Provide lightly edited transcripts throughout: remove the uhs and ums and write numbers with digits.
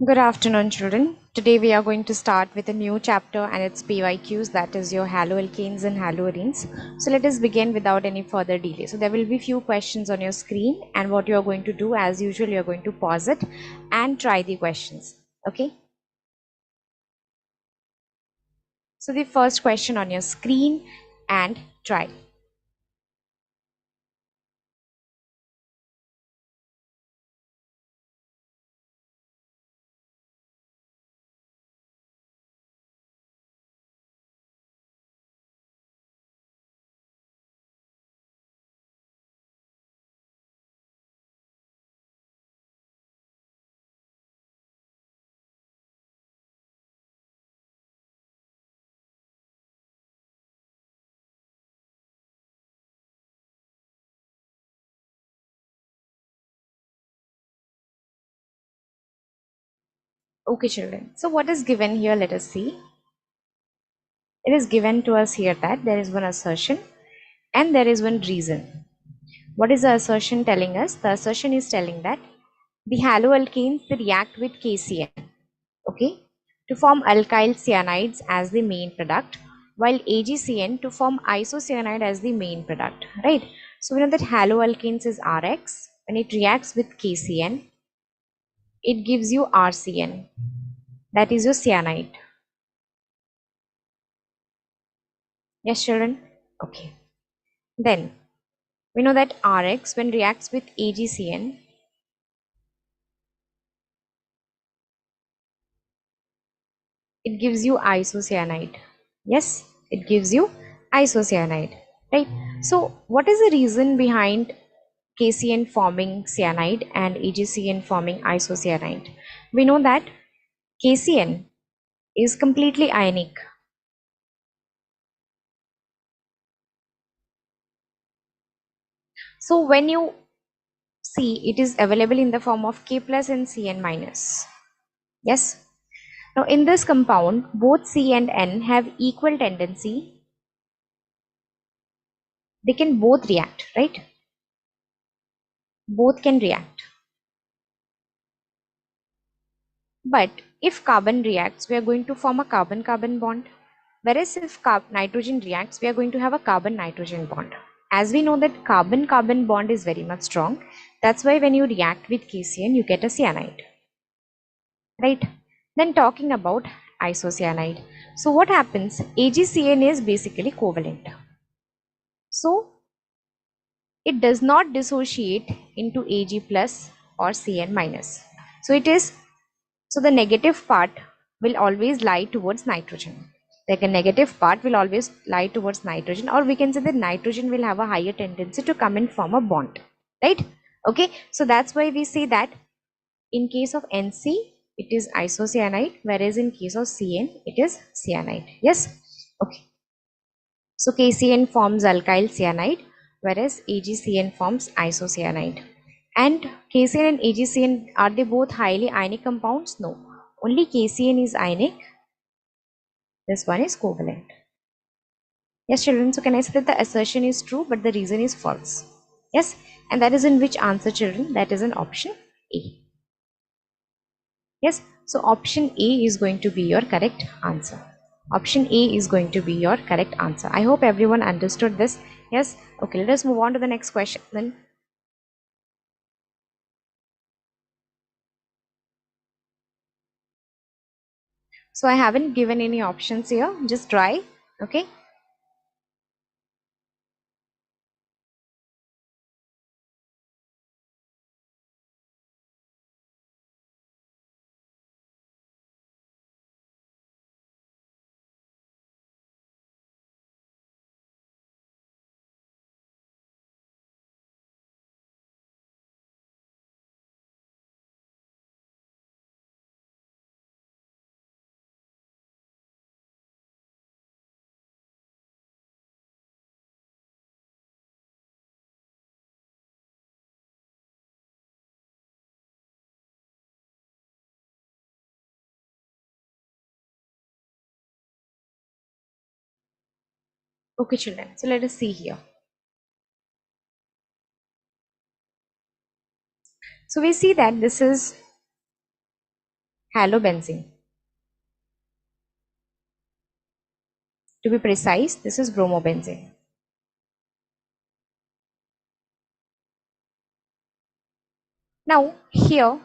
Good afternoon, children. Today we are going to start with a new chapter and its PYQs, that is your haloalkanes and haloarenes. So let us begin without any further delay. So there will be few questions on your screen, and what you are going to do, as usual, you are going to pause it and try the questions. Okay. So the first question on your screen and try. Okay, children. So what is given here? Let us see. It is given to us here that there is one assertion and there is one reason. What is the assertion telling us? The assertion is telling that the haloalkanes, they react with KCN, okay, to form alkyl cyanides as the main product, while AgCN to form isocyanide as the main product, right? So we know that haloalkanes is Rx. When it reacts with KCN, it gives you RCN, that is your cyanide. Yes, children? Okay. Then we know that Rx, when reacts with AgCN, it gives you isocyanide. Yes, it gives you isocyanide, right? So what is the reason behind KCN forming cyanide and AgCN forming isocyanide? We know that KCN is completely ionic. So when you see, it is available in the form of K plus and Cn minus. Yes. Now in this compound, both C and N have equal tendency. They can both react, right? Both can react. But if carbon reacts, we are going to form a carbon-carbon bond. Whereas if nitrogen reacts, we are going to have a carbon-nitrogen bond. As we know that carbon-carbon bond is very much strong, that's why when you react with KCN, you get a cyanide. Right? Then talking about isocyanide. So what happens? AgCN is basically covalent. So it does not dissociate into Ag plus or Cn minus. So the negative part will always lie towards nitrogen. Like a negative part will always lie towards nitrogen, or we can say that nitrogen will have a higher tendency to come and form a bond, right? Okay, so that's why we say that in case of NC, it is isocyanide, whereas in case of Cn, it is cyanide. Yes, okay. So KCN forms alkyl cyanide, whereas AgCN forms isocyanide. And KCN and AgCN, are they both highly ionic compounds? No. Only KCN is ionic. This one is covalent. Yes, children. So can I say that the assertion is true, but the reason is false? Yes. And that is in which answer, children? That is in option A. Yes. So option A is going to be your correct answer. Option A is going to be your correct answer. I hope everyone understood this. Yes. Okay. Let us move on to the next question then. So I haven't given any options here. Just try. Okay. Okay, children. So let us see here. So we see that this is halobenzene. To be precise, this is bromobenzene. Now here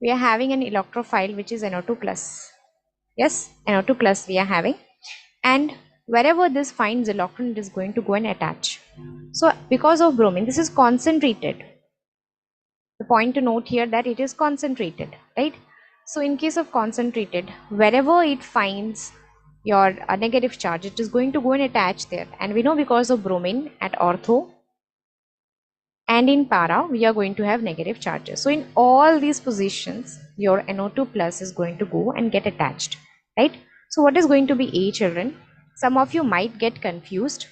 we are having an electrophile which is NO2 plus. Yes, NO2 plus we are having, and wherever this finds electron, it is going to go and attach. So because of bromine, this is concentrated. The point to note here that it is concentrated, right? So in case of concentrated, wherever it finds your negative charge, it is going to go and attach there. And we know because of bromine at ortho and in para, we are going to have negative charges. So in all these positions, your NO2 plus is going to go and get attached, right? So what is going to be A, children? Some of you might get confused.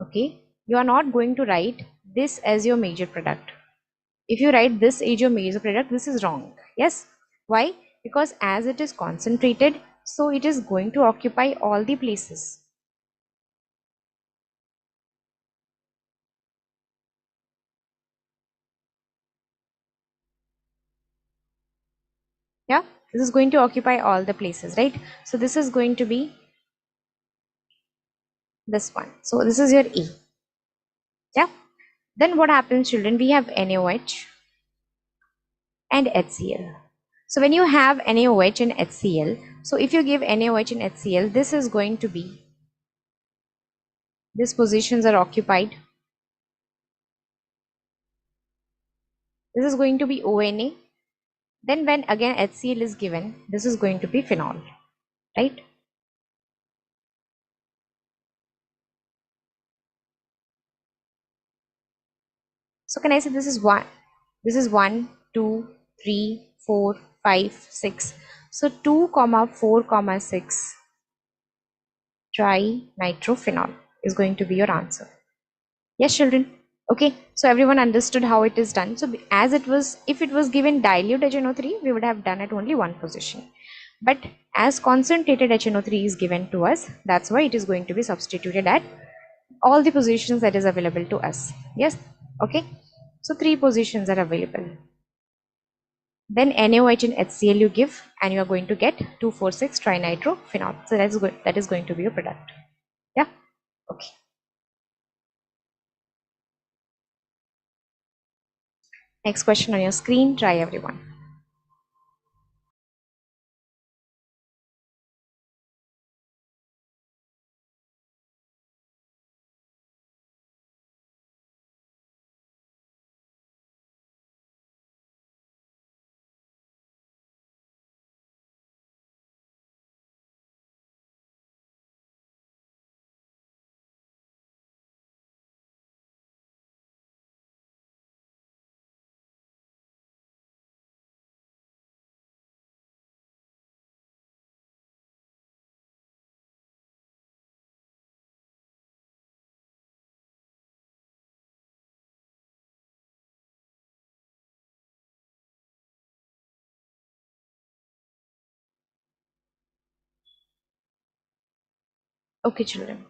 Okay, you are not going to write this as your major product. If you write this as your major product, this is wrong. Yes. Why? Because as it is concentrated, so it is going to occupy all the places. Yeah, this is going to occupy all the places, right? So this is going to be this one. So this is your E. Yeah. Then what happens, children? We have NaOH and HCl. So when you have NaOH and HCl, so if you give NaOH and HCl, this is going to be, these positions are occupied. This is going to be ONA. Then when again HCl is given, this is going to be phenol, right? So can I say this is one, two, three, four, 5, 6. So 2, 4, 6 trinitrophenol is going to be your answer. Yes, children. Okay, so everyone understood how it is done. So as it was, if it was given dilute HNO3, we would have done at only one position. But as concentrated HNO3 is given to us, that's why it is going to be substituted at all the positions that is available to us. Yes, okay. So 3 positions are available. Then NaOH and HCl you give, and you are going to get 2,4,6 trinitrophenol. So that's good. That is going to be your product. Yeah. Okay. Next question on your screen. Try everyone. Okay, children.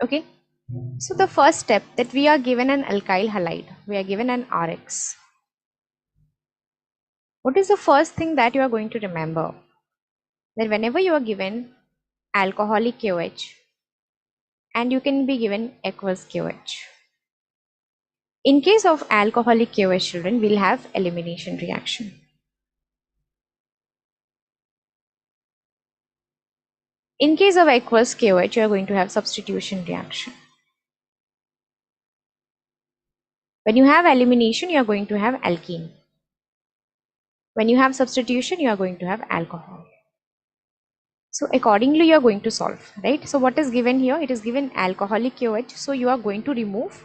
Okay. So the first step, that we are given an alkyl halide, we are given an RX. What is the first thing that you are going to remember? That whenever you are given alcoholic KOH, and you can be given aqueous KOH. In case of alcoholic KOH, children, we'll have elimination reaction. In case of aqueous KOH, you are going to have substitution reaction. When you have elimination, you are going to have alkene. When you have substitution, you are going to have alcohol. So accordingly, you are going to solve, right? So what is given here? It is given alcoholic KOH. So you are going to remove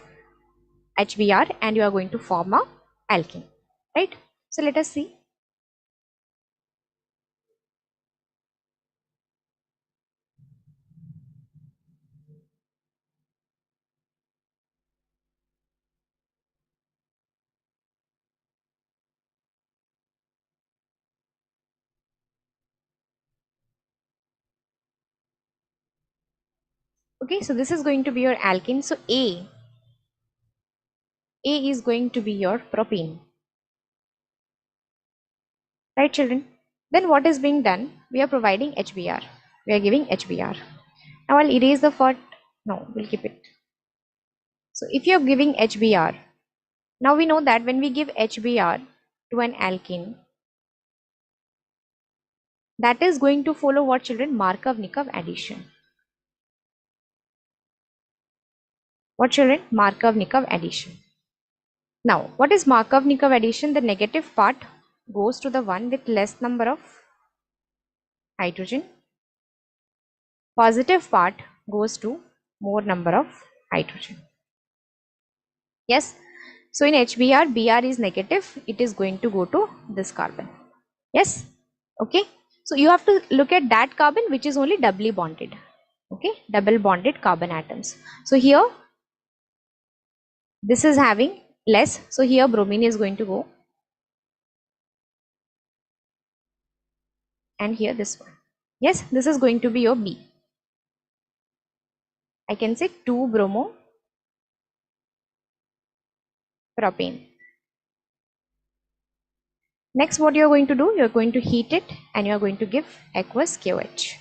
HBr and you are going to form a alkene, right? So let us see. Okay, so this is going to be your alkene. So A is going to be your propene. Right, children? Then what is being done? We are providing HBr. We are giving HBr. Now I'll erase the first. No, we'll keep it. So if you're giving HBr, now we know that when we give HBr to an alkene, that is going to follow what, children? Markov-Nikov addition. What, children? Markov-Nikov addition. Now, what is Markov-Nikov addition? The negative part goes to the one with less number of hydrogen. Positive part goes to more number of hydrogen. Yes. So in HBr, Br is negative. It is going to go to this carbon. Yes. Okay. So you have to look at that carbon which is only doubly bonded. Okay. Double bonded carbon atoms. So here, this is having less. So here bromine is going to go. And here this one. Yes. This is going to be your B. I can say 2-bromo propane. Next, what you are going to do, you are going to heat it and you are going to give aqueous KOH.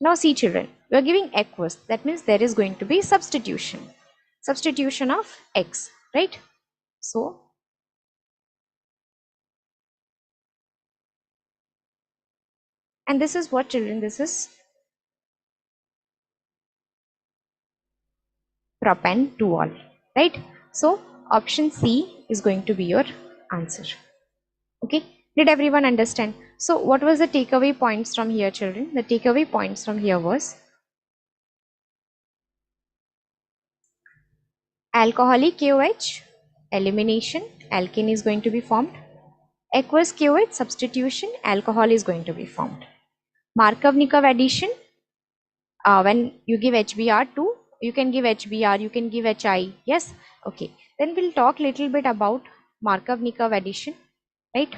Now see, children, we are giving aqueous. That means there is going to be substitution. Substitution of X, right? So, and this is what, children? This is propan-2-ol, right? So, option C is going to be your answer. Okay, did everyone understand? So what was the takeaway points from here, children? The takeaway points from here was alcoholic KOH, elimination, alkene is going to be formed. Aqueous KOH, substitution, alcohol is going to be formed. Markov-Nikov addition, when you give HBr2, you can give HBr, you can give HI, yes? Okay, then we'll talk little bit about Markov-Nikov addition, right?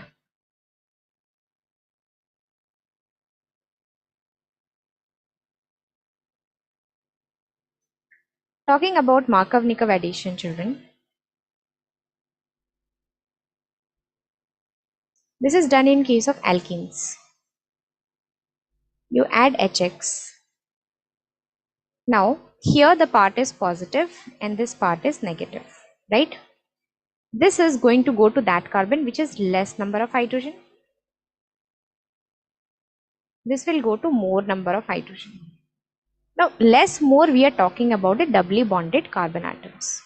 Talking about Markov-Nikov addition, children, this is done in case of alkenes. You add HX. Now, here the part is positive and this part is negative, right? This is going to go to that carbon which is less number of hydrogen. This will go to more number of hydrogen. Now, less more we are talking about the doubly bonded carbon atoms.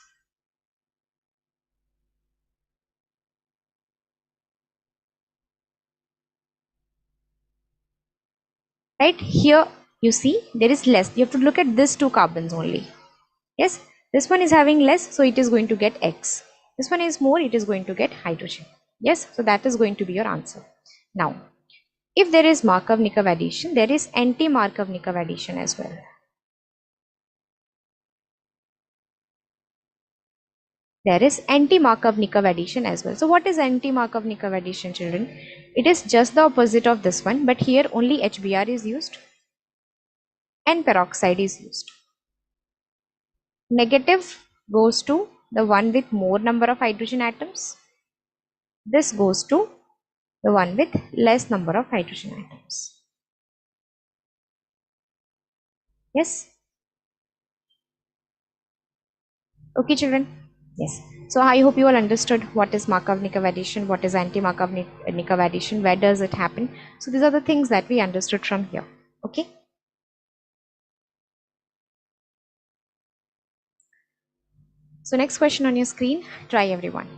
Right here, you see there is less. You have to look at these two carbons only. Yes, this one is having less, so it is going to get X. This one is more, it is going to get hydrogen. Yes, so that is going to be your answer. Now, if there is Markov-Nikov addition, there is anti-Markov-Nikov addition as well. There is anti-Markov-Nikov addition as well. So what is anti-Markov-Nikov addition, children? It is just the opposite of this one, but here only HBr is used and peroxide is used. Negative goes to the one with more number of hydrogen atoms. This goes to the one with less number of hydrogen atoms. Yes. Okay, children. Yes. So I hope you all understood what is Markov-Nikov addition, what is anti-Markov-Nikov addition, where does it happen. So these are the things that we understood from here. Okay. So next question on your screen, try everyone.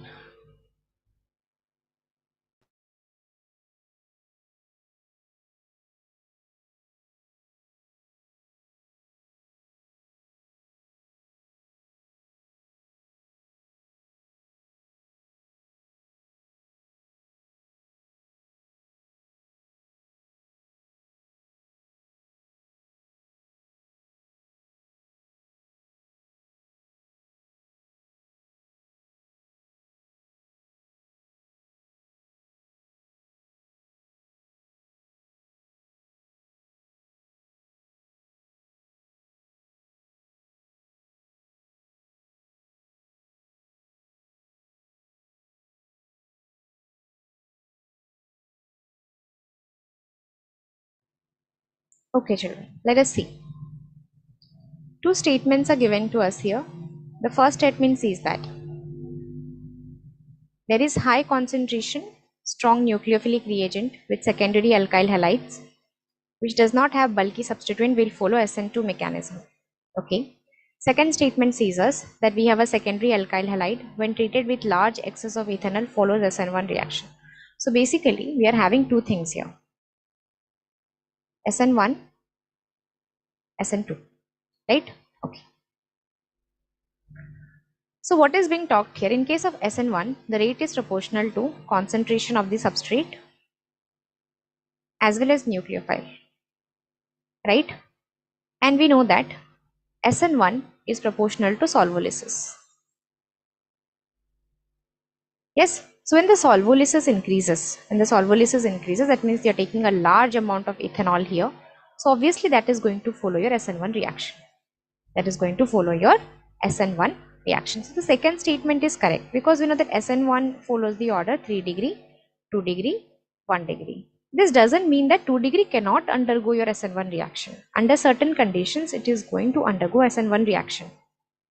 Okay, children, let us see. Two statements are given to us here. The first statement says that there is high concentration, strong nucleophilic reagent with secondary alkyl halides, which does not have bulky substituent will follow SN2 mechanism. Okay. Second statement says us that we have a secondary alkyl halide when treated with large excess of ethanol follows SN1 reaction. So basically we are having two things here. SN1, SN2, right? Okay. So what is being talked here? In case of SN1, the rate is proportional to concentration of the substrate as well as nucleophile, right? And we know that SN1 is proportional to solvolysis. Yes. So when the solvolysis increases, that means you're taking a large amount of ethanol here. So obviously that is going to follow your SN1 reaction. So the second statement is correct because we know that SN1 follows the order 3 degree, 2 degree, 1 degree. This doesn't mean that 2 degree cannot undergo your SN1 reaction. Under certain conditions, it is going to undergo SN1 reaction,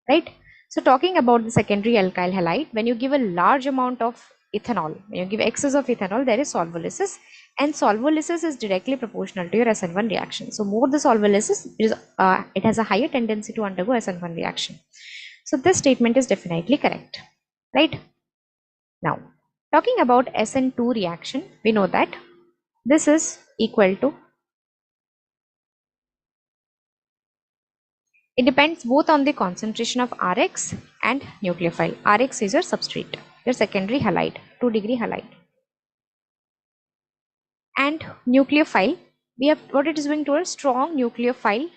right? So talking about the secondary alkyl halide, when you give a large amount of ethanol, when you give excess of ethanol, there is solvolysis, and solvolysis is directly proportional to your SN1 reaction. So more the solvolysis is, it has a higher tendency to undergo SN1 reaction. So this statement is definitely correct, right? Now, talking about SN2 reaction, we know that this is equal to, it depends both on the concentration of Rx and nucleophile. Rx is your substrate, your secondary halide, 2 degree halide. And nucleophile, we have what it is going to a strong nucleophile,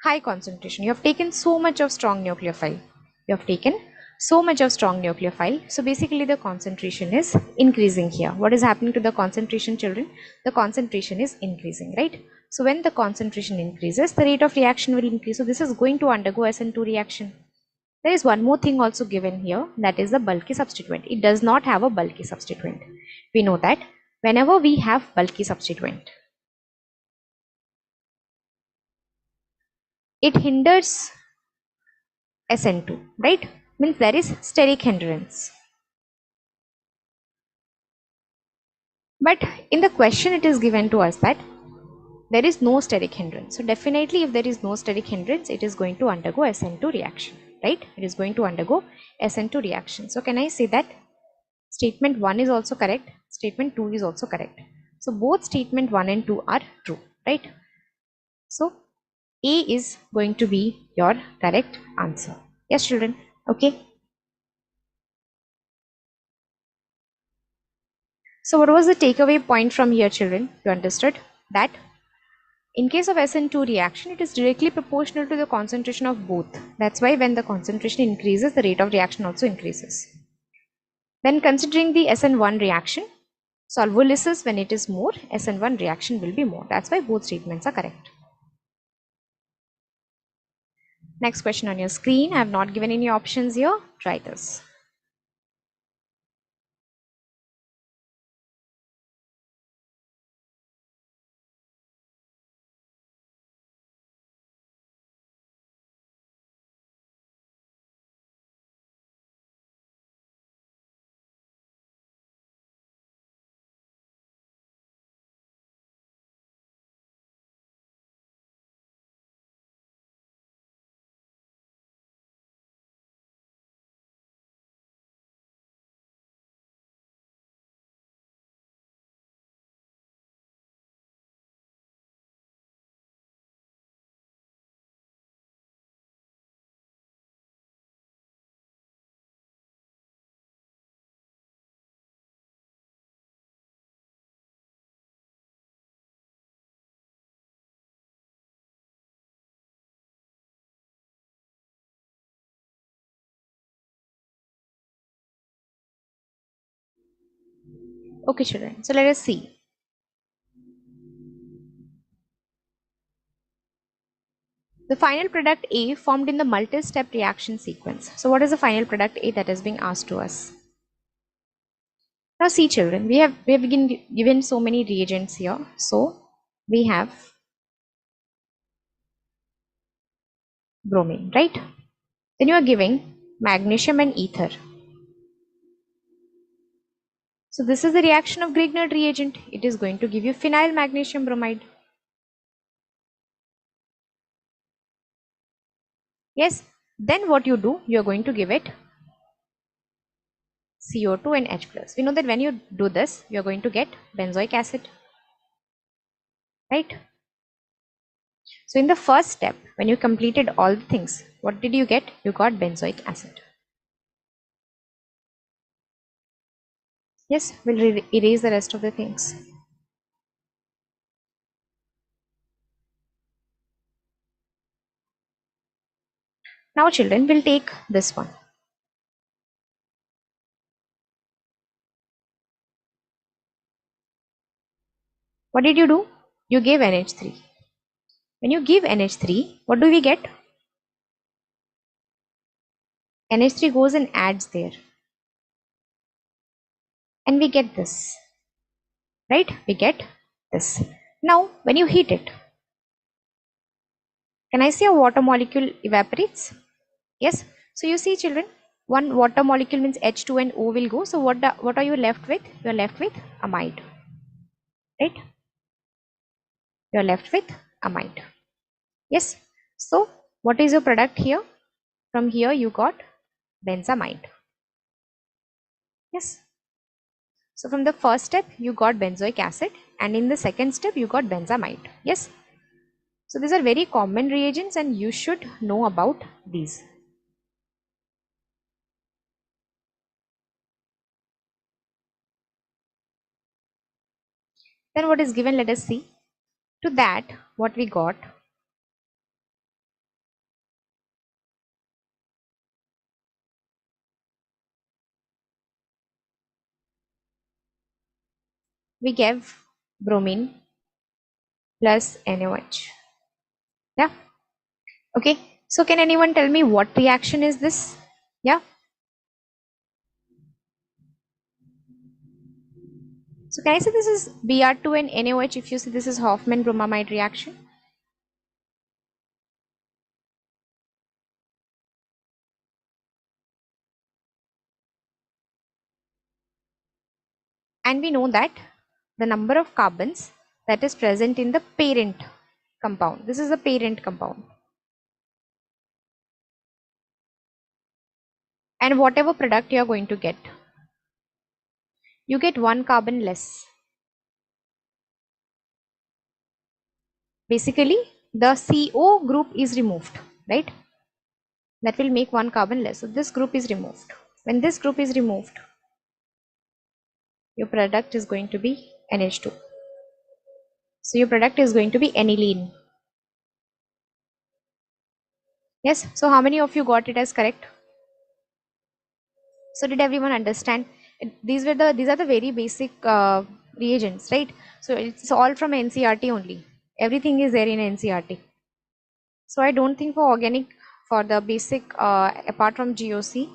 high concentration. You have taken so much of strong nucleophile. So basically the concentration is increasing here. What is happening to the concentration, children? The concentration is increasing, right? So when the concentration increases, the rate of reaction will increase. So this is going to undergo SN2 reaction. There is one more thing also given here, that is the bulky substituent. It does not have a bulky substituent. We know that whenever we have bulky substituent, it hinders SN2, right? Means there is steric hindrance. But in the question it is given to us that there is no steric hindrance. So definitely if there is no steric hindrance, it is going to undergo SN2 reaction, right? It is going to undergo SN2 reaction. So can I say that statement 1 is also correct, statement 2 is also correct. So both statement 1 and 2 are true, right? So A is going to be your correct answer. Yes, children. Okay. So what was the takeaway point from here, children? You understood that in case of SN2 reaction, it is directly proportional to the concentration of both. That's why when the concentration increases, the rate of reaction also increases. Then considering the SN1 reaction, solvolysis, when it is more, SN1 reaction will be more. That's why both statements are correct. Next question on your screen. I have not given any options here. Try this. Okay, children. So let us see. The final product A formed in the multi-step reaction sequence. So what is the final product A that is being asked to us? Now see, children, we have been given so many reagents here. So we have bromine, right? Then you are giving magnesium and ether. So this is the reaction of Grignard reagent. It is going to give you phenyl magnesium bromide. Yes, then what you do, you are going to give it CO2 and H plus. We know that when you do this, you are going to get benzoic acid, right? So in the first step, when you completed all the things, what did you get? You got benzoic acid. Yes, we'll erase the rest of the things. Now children, will take this one. What did you do? You gave NH3. When you give NH3, what do we get? NH3 goes and adds there. And we get this. Right? We get this. Now, when you heat it, can I say a water molecule evaporates? Yes. So you see children, one water molecule means H2 and O will go. So what are you left with? You are left with amide. Right? You are left with amide. Yes. So what is your product here? From here you got benzamide. Yes. So from the first step you got benzoic acid, and in the second step you got benzamide. Yes. So these are very common reagents and you should know about these. Then what is given? Let us see. To that, what we got, we gave bromine plus NaOH. Yeah. Okay. So can anyone tell me what reaction is this? Yeah. So can I say this is Br2 and NaOH if you see this is Hoffman bromamide reaction? And we know that the number of carbons that is present in the parent compound. This is the parent compound. And whatever product you are going to get, you get one carbon less. Basically, the CO group is removed, right? That will make one carbon less. So this group is removed. When this group is removed, your product is going to be NH2. So your product is going to be aniline. Yes. So how many of you got it as correct? So did everyone understand? These are the very basic reagents, right? So it's all from NCRT only. Everything is there in NCRT. So I don't think for organic, for the basic, apart from GOC,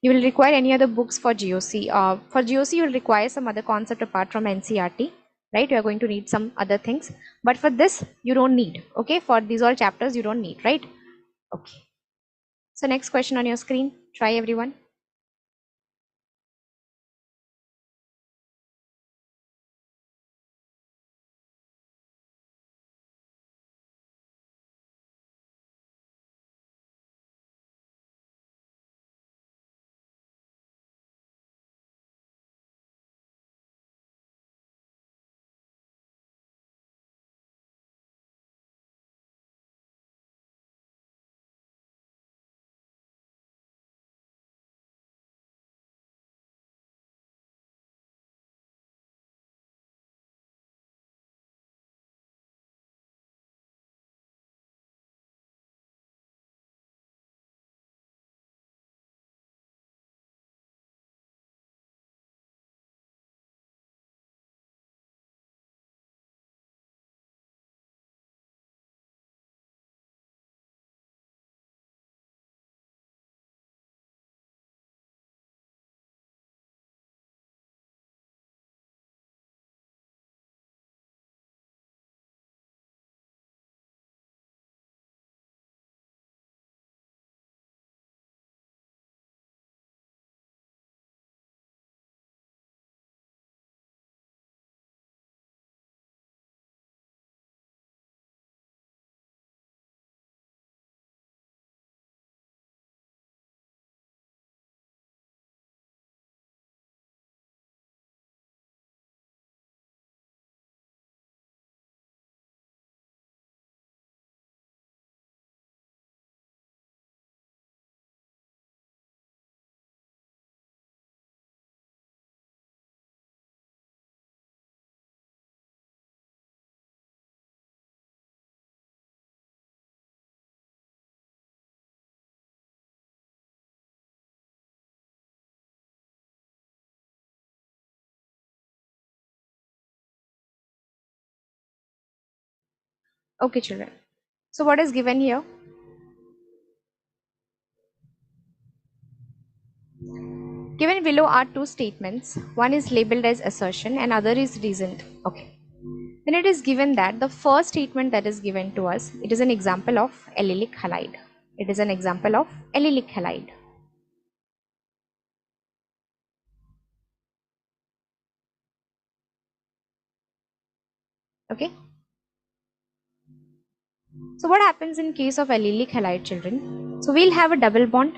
you will require any other books for GOC. For GOC, you will require some other concept apart from NCRT, right? You are going to need some other things. But for this, you don't need, okay? For these all chapters, you don't need, right? Okay. So next question on your screen. Try everyone. Okay, children. So what is given here? Given below are two statements. One is labeled as assertion and other is reasoned. Okay. Then it is given that the first statement that is given to us, it is an example of allylic halide. It is an example of allylic halide. Okay. So what happens in case of allylic halide, children? So we'll have a double bond.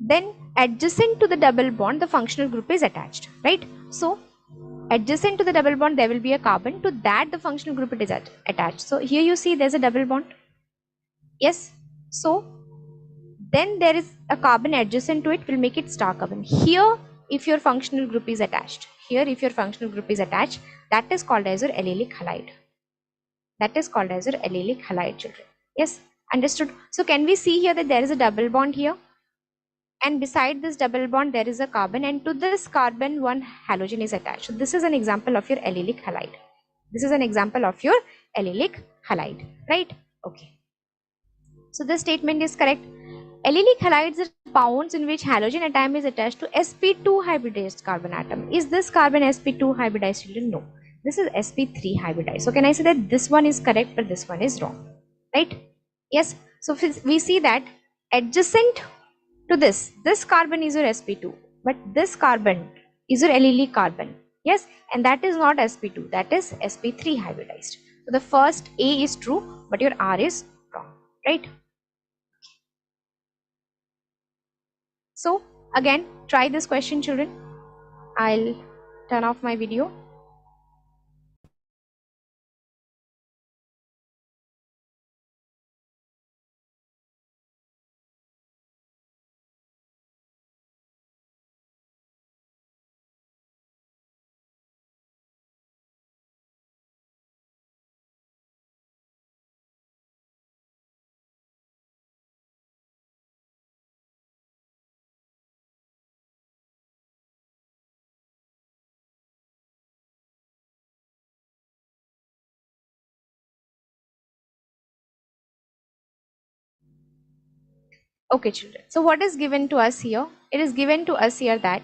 Then adjacent to the double bond, the functional group is attached, right? So adjacent to the double bond, there will be a carbon. To that, the functional group it is attached. So here you see there's a double bond. Yes. So then there is a carbon adjacent to it, will make it star carbon. Here, if your functional group is attached, that is called as your allylic halide. That is called as your allylic halide, children. Yes, understood. So can we see here that there is a double bond here? And beside this double bond, there is a carbon, and to this carbon, one halogen is attached. So this is an example of your allylic halide. This is an example of your allylic halide, right? Okay. So this statement is correct. Allylic halides are bonds in which halogen atom is attached to sp2 hybridized carbon atom. Is this carbon sp2 hybridized, children? No. This is sp3 hybridized. So can I say that this one is correct, but this one is wrong, right? Yes. So we see that adjacent to this carbon is your sp2, but this carbon is your allylic carbon. Yes, and that is not sp2, that is sp3 hybridized. So the first A is true, but your R is wrong, right? So again, try this question, children. I'll turn off my video. Okay, children. So what is given to us here? It is given to us here that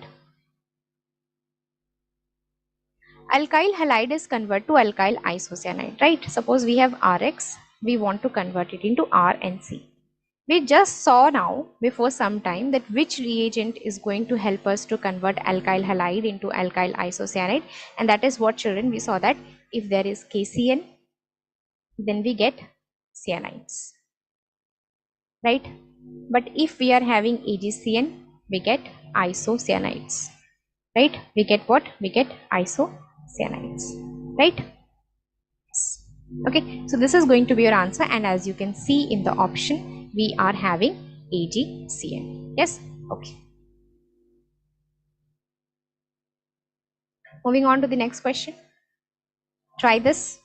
alkyl halide is converted to alkyl isocyanide, right? Suppose we have Rx, we want to convert it into R and C. We just saw now before some time that which reagent is going to help us to convert alkyl halide into alkyl isocyanide, and that is what, children, we saw that if there is KCN, then we get cyanides, right? But if we are having AgCN, we get isocyanides, right? We get what? We get isocyanides, right? Okay, so this is going to be your answer, and as you can see in the option, we are having AgCN. Yes, okay. Moving on to the next question. Try this.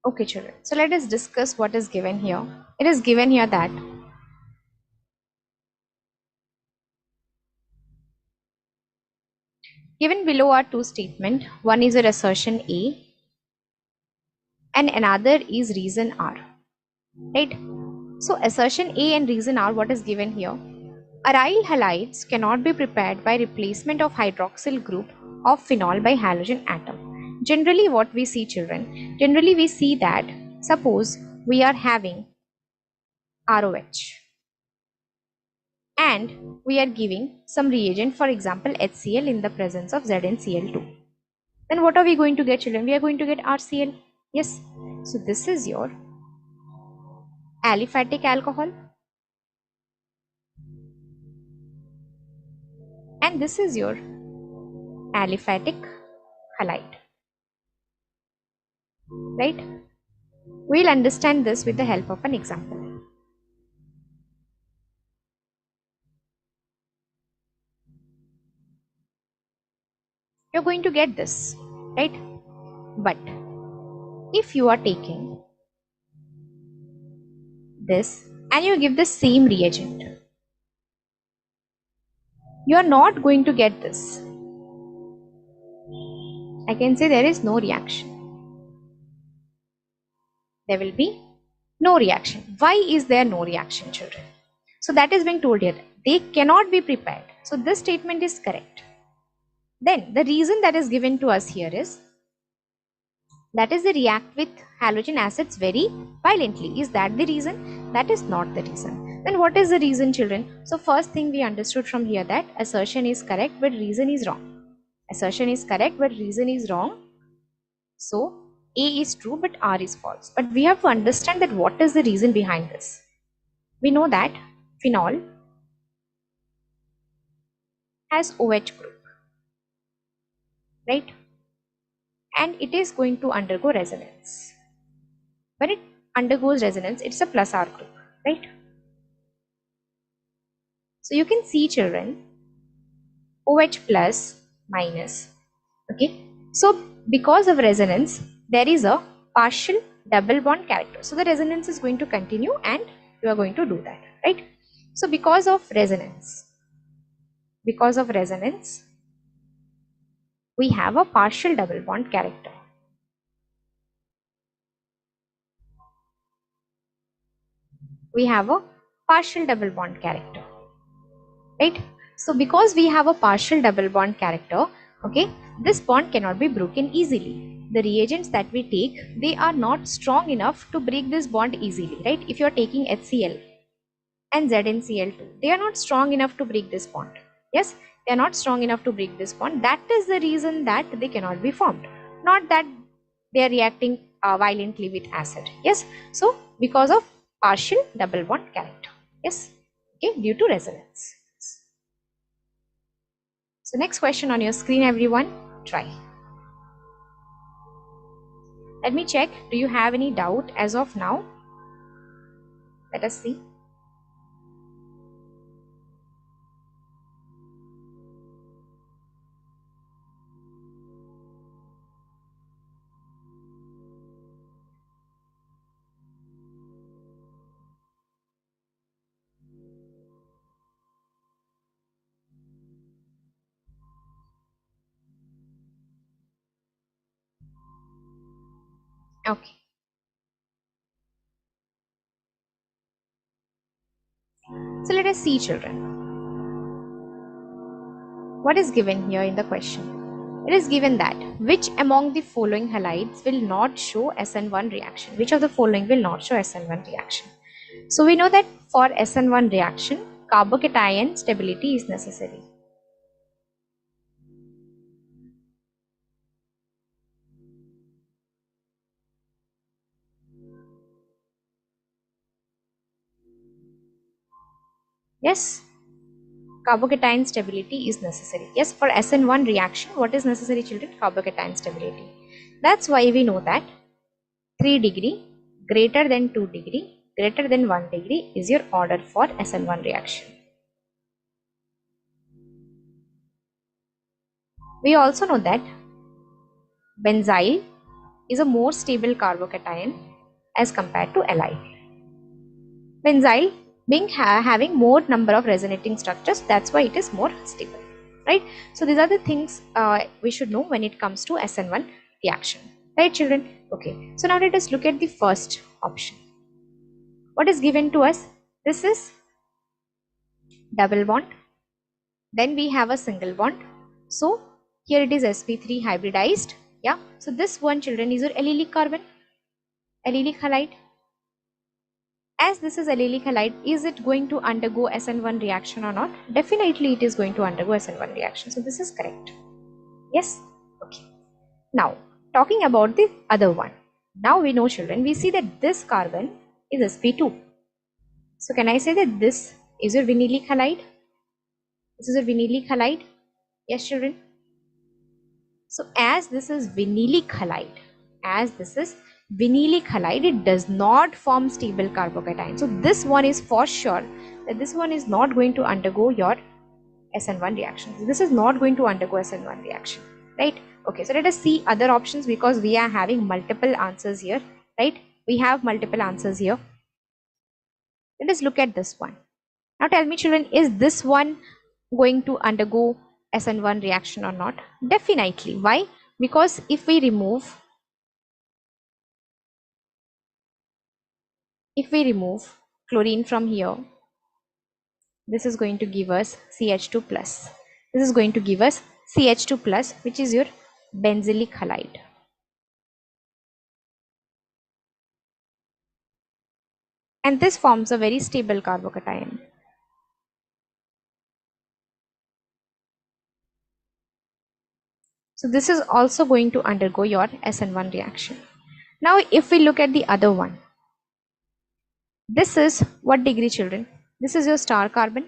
Okay, children. So let us discuss what is given here. It is given here that given below are two statements. One is a assertion A and another is reason R, right? So assertion A and reason R, what is given here? Aryl halides cannot be prepared by replacement of hydroxyl group of phenol by halogen atom. Generally what we see, children, generally we see that suppose we are having ROH and we are giving some reagent, for example HCl, in the presence of ZnCl2. Then what are we going to get, children? We are going to get RCl. Yes. So this is your aliphatic alcohol and this is your aliphatic halide, right? We'll understand this with the help of an example. You're going to get this, right? But if you are taking this and you give the same reagent, you are not going to get this. I can say there is no reaction. There will be no reaction. Why is there no reaction, children? So that is being told here. They cannot be prepared. So this statement is correct. Then the reason that is given to us here is that is they react with halogen acids very violently. Is that the reason? That is not the reason. Then what is the reason, children? So first thing we understood from here that assertion is correct but reason is wrong. Assertion is correct but reason is wrong. So A is true but R is false. But we have to understand that what is the reason behind this. We know that phenol has OH group, right? And it is going to undergo resonance. When it undergoes resonance, it's a plus R group, right? So you can see, children, OH plus minus, okay? So because of resonance, there is a partial double bond character. So the resonance is going to continue and you are going to do that, right? So because of resonance, we have a partial double bond character. We have a partial double bond character, right? So because we have a partial double bond character, okay, this bond cannot be broken easily. The reagents that we take, they are not strong enough to break this bond easily, right? If you are taking HCl and ZnCl2, they are not strong enough to break this bond. Yes, they are not strong enough to break this bond. That is the reason that they cannot be formed, not that they are reacting violently with acid. Yes, so because of partial double bond character. Yes, okay, due to resonance. So next question on your screen, everyone, try. Let me check. Do you have any doubt as of now? Let us see. Okay. So let us see, children. What is given here in the question? It is given that which among the following halides will not show SN1 reaction? Which of the following will not show SN1 reaction? So we know that for SN1 reaction, carbocation stability is necessary. Yes, carbocation stability is necessary. Yes, for SN1 reaction, what is necessary, children? Carbocation stability. That's why we know that 3 degree greater than 2 degree greater than 1 degree is your order for SN1 reaction. We also know that benzyl is a more stable carbocation as compared to allyl. Benzyl being having more number of resonating structures, that's why it is more stable, right? So these are the things we should know when it comes to SN1 reaction, right, children? Okay, so now let us look at the first option. What is given to us? This is double bond, then we have a single bond. So here it is sp3 hybridized. Yeah, so this one, children, is your allylic carbon, allylic halide. As this is allylic halide, is it going to undergo SN1 reaction or not? Definitely it is going to undergo SN1 reaction. So this is correct. Yes. Okay. Now talking about the other one, Now we know, children, we see that this carbon is sp2. So can I say that this is your vinylic halide? This is a vinylic halide. Yes, children. So as this is vinylic halide, it does not form stable carbocation. So this one is for sure that this one is not going to undergo your SN1 reaction. This is not going to undergo SN1 reaction, right? Okay, so let us see other options because we are having multiple answers here, right? We have multiple answers here. Let us look at this one. Now tell me, children, is this one going to undergo SN1 reaction or not? Definitely. Why? Because if we remove chlorine from here, this is going to give us CH2 plus. This is going to give us CH2 plus, which is your benzylic halide. And this forms a very stable carbocation. So this is also going to undergo your SN1 reaction. Now if we look at the other one, this is what degree, children? This is your star carbon.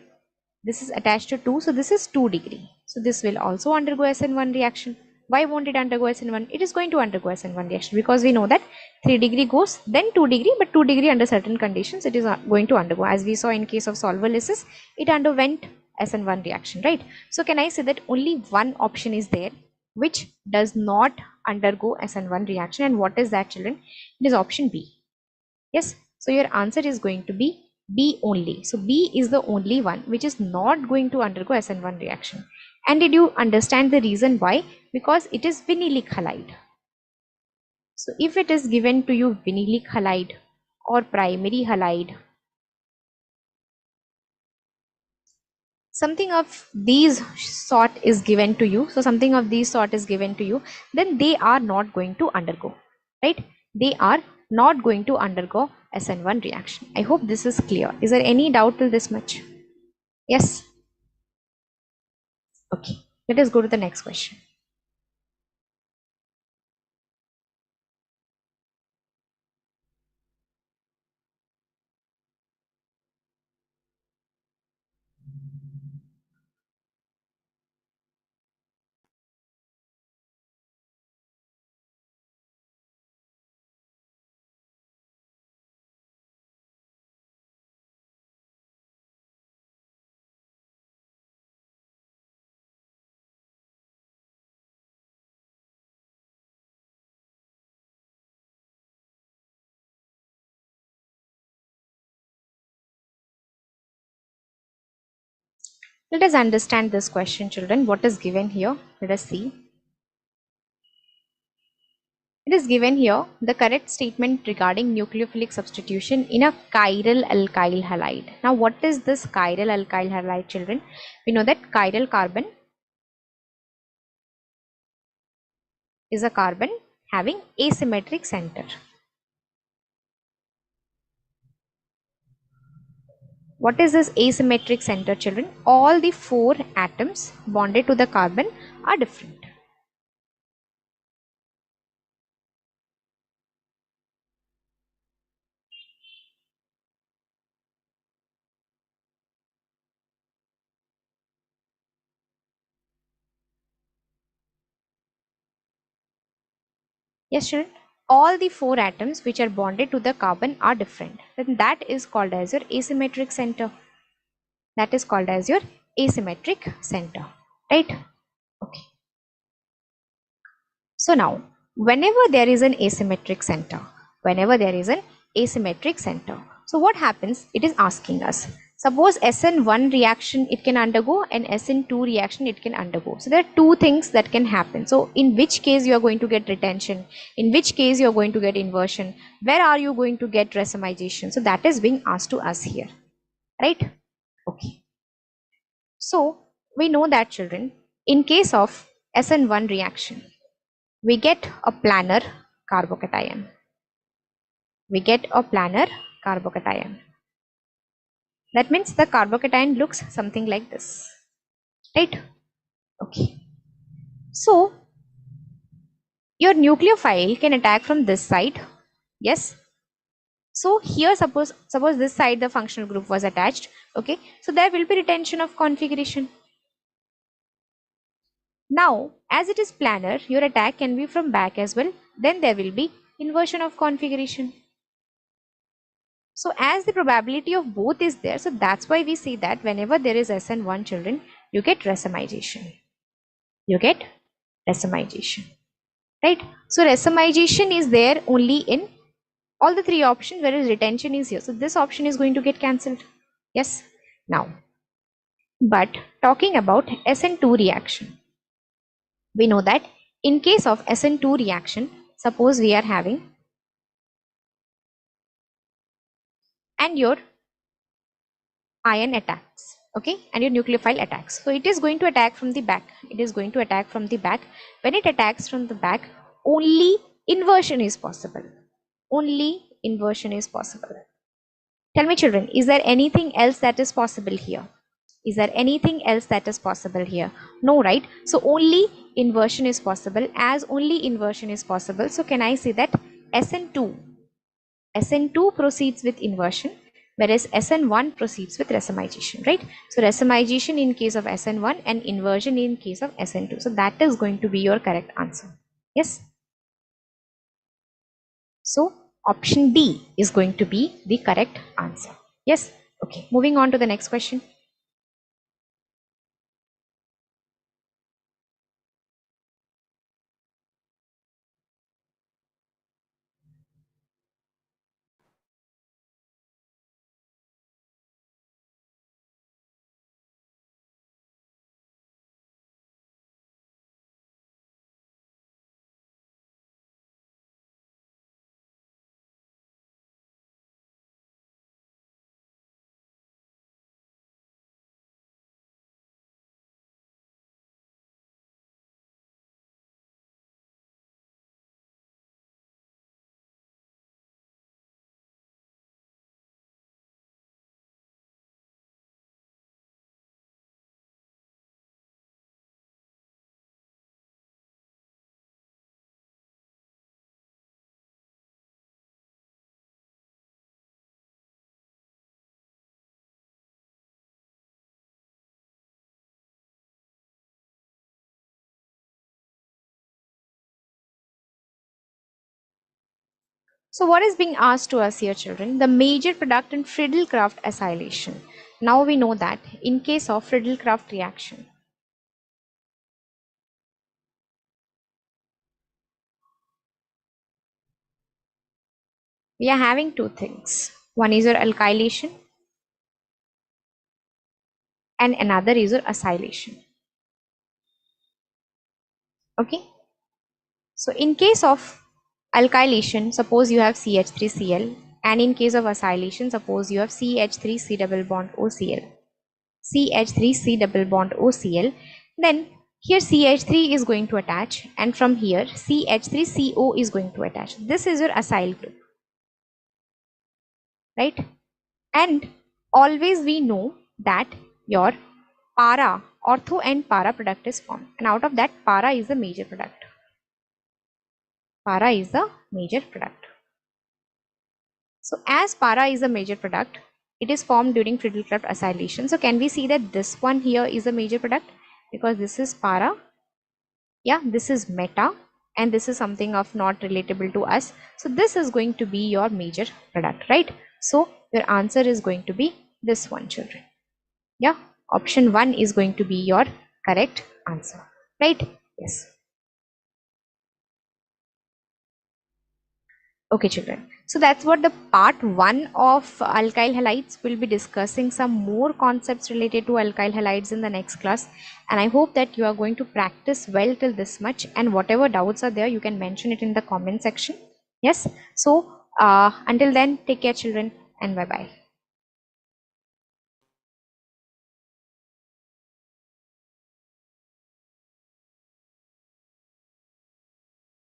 This is attached to 2, so this is 2 degree. So this will also undergo SN1 reaction. Why won't it undergo SN1? It is going to undergo SN1 reaction because we know that 3 degree goes, then 2 degree, but 2 degree under certain conditions it is going to undergo. As we saw in case of solvolysis, it underwent SN1 reaction, right? So can I say that only one option is there which does not undergo SN1 reaction, and what is that, children? It is option B. Yes, so your answer is going to be B only. So B is the only one which is not going to undergo SN1 reaction. And did you understand the reason why? Because it is vinylic halide. So if it is given to you vinylic halide or primary halide, something of these sort is given to you, then they are not going to undergo, right? They are not going to undergo SN1 reaction. I hope this is clear. Is there any doubt till this much? Yes. Okay, let us go to the next question. Let us understand this question, children. What is given here? Let us see. It is given here the correct statement regarding nucleophilic substitution in a chiral alkyl halide. Now, what is this chiral alkyl halide, children? We know that chiral carbon is a carbon having asymmetric center. What is this asymmetric center, children? All the 4 atoms bonded to the carbon are different. Yes, children. All the 4 atoms which are bonded to the carbon are different. Then that is called as your asymmetric center. That is called as your asymmetric center, right? Okay. So now, whenever there is an asymmetric center, so what happens? It is asking us, suppose SN1 reaction it can undergo and SN2 reaction it can undergo. So there are 2 things that can happen. So in which case you are going to get retention, in which case you are going to get inversion, where are you going to get racemization? So that is being asked to us here, right? Okay. So we know that, children, in case of SN1 reaction, we get a planar carbocation. That means the carbocation looks something like this, right? Okay. So your nucleophile can attack from this side Yes. So here suppose this side the functional group was attached. Okay. So there will be retention of configuration. Now, as it is planar, your attack can be from back as well. Then there will be inversion of configuration. So as the probability of both is there, so that's why we say that whenever there is SN1 children, you get racemization. You get racemization, right? So racemization is there only in all the three options, whereas retention is here. So this option is going to get cancelled. Yes. Now, but talking about SN2 reaction, we know that in case of SN2 reaction, suppose we are having and your ion attacks, okay, and your nucleophile attacks. So it is going to attack from the back. It is going to attack from the back. When it attacks from the back, only inversion is possible. Only inversion is possible. Tell me children, is there anything else that is possible here? Is there anything else that is possible here? No, right? So only inversion is possible. As only inversion is possible, so can I say that SN2 proceeds with inversion, whereas SN1 proceeds with racemization, right? So racemization in case of SN1 and inversion in case of SN2. So that is going to be your correct answer. Yes. So option D is going to be the correct answer. Yes. Okay. Moving on to the next question. So what is being asked to us here, children? The major product in Friedel-Crafts acylation. Now we know that in case of Friedel-Crafts reaction, we are having two things. One is your alkylation and another is your acylation. Okay. So in case of alkylation, suppose you have CH3Cl, and in case of acylation, suppose you have CH3C double bond OCl. CH3C double bond OCl. Then here CH3 is going to attach, and from here CH3CO is going to attach. This is your acyl group, right? And always we know that your para, ortho and para product is formed, and out of that para is the major product. Para is the major product. So as para is a major product, it is formed during Friedel-Crafts acylation. So can we see that this one here is a major product, because this is para, yeah, this is meta, and this is something of not relatable to us. So this is going to be your major product, right? So your answer is going to be this one, children. Yeah, option 1 is going to be your correct answer, right? Yes. Okay, children. So that's what the part 1 of alkyl halides. Will be discussing some more concepts related to alkyl halides in the next class. And I hope that you are going to practice well till this much. And whatever doubts are there, you can mention it in the comment section. Yes. So until then, take care, children, and bye-bye.